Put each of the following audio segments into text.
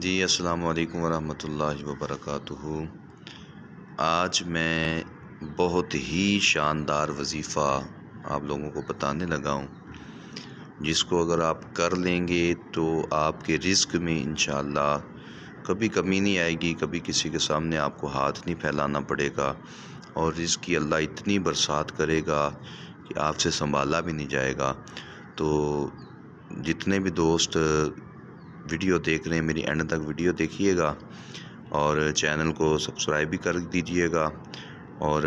جی السلام علیکم ورحمۃ اللہ وبرکاتہ۔ آج میں بہت ہی شاندار وظیفہ آپ لوگوں کو بتانے لگا ہوں، جس کو اگر آپ کر لیں گے تو آپ کے رزق میں انشاءاللہ کبھی کمی نہیں آئے گی، کبھی کسی کے سامنے آپ کو ہاتھ نہیں پھیلانا پڑے گا، اور رزق کی اللہ اتنی برسات کرے گا کہ آپ سے سنبھالا بھی نہیں جائے گا۔ تو جتنے بھی دوست ویڈیو دیکھ رہے ہیں میری اینڈ تک ویڈیو دیکھیے گا، اور چینل کو سبسکرائب بھی کر دیجیے گا، اور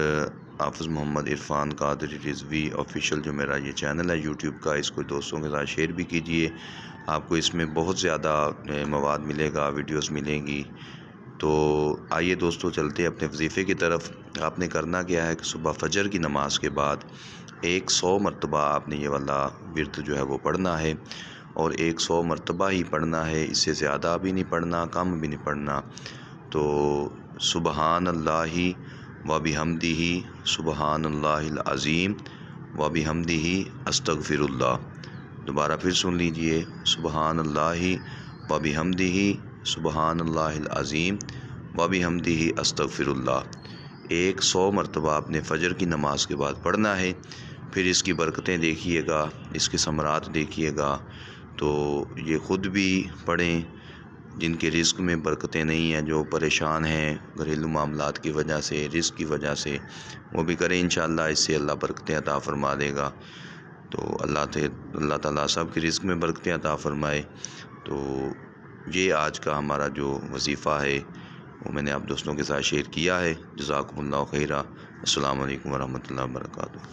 حافظ محمد عرفان قادری رضوی آفیشیل جو میرا یہ چینل ہے یوٹیوب کا، اس کو دوستوں کے ساتھ شیئر بھی کیجیے۔ آپ کو اس میں بہت زیادہ مواد ملے گا، ویڈیوز ملیں گی۔ تو آئیے دوستو چلتے ہیں اپنے وظیفے کی طرف۔ آپ نے کرنا کیا ہے کہ صبح فجر کی نماز کے بعد 100 مرتبہ آپ نے یہ والا ورد جو ہے وہ پڑھنا ہے، اور 100 مرتبہ ہی پڑھنا ہے، اس سے زیادہ بھی نہیں پڑھنا، کم بھی نہیں پڑھنا۔ تو سبحان اللہ و بحمدہ، سبحان اللہ العظیم و بحمدہ استغفر اللہ۔ دوبارہ پھر سن لیجئے، سبحان اللہ و بحمدہ، سبحان اللہ العظیم و بحمدہ استغفر اللہ۔ 100 مرتبہ آپ نے فجر کی نماز کے بعد پڑھنا ہے۔ پھر اس کی برکتیں دیکھیے گا، اس کے ثمرات دیکھیے گا۔ تو یہ خود بھی پڑھیں جن کے رزق میں برکتیں نہیں ہیں، جو پریشان ہیں گھریلو معاملات کی وجہ سے، رزق کی وجہ سے، وہ بھی کریں انشاءاللہ، اس سے اللہ برکتیں عطا فرما دے گا۔ تو اللہ تعالیٰ سب کے رزق میں برکتیں عطا فرمائے۔ تو یہ آج کا ہمارا جو وظیفہ ہے وہ میں نے آپ دوستوں کے ساتھ شیئر کیا ہے۔ جزاکم اللہ خیرہ۔ السلام علیکم ورحمۃ اللہ وبرکاتہ۔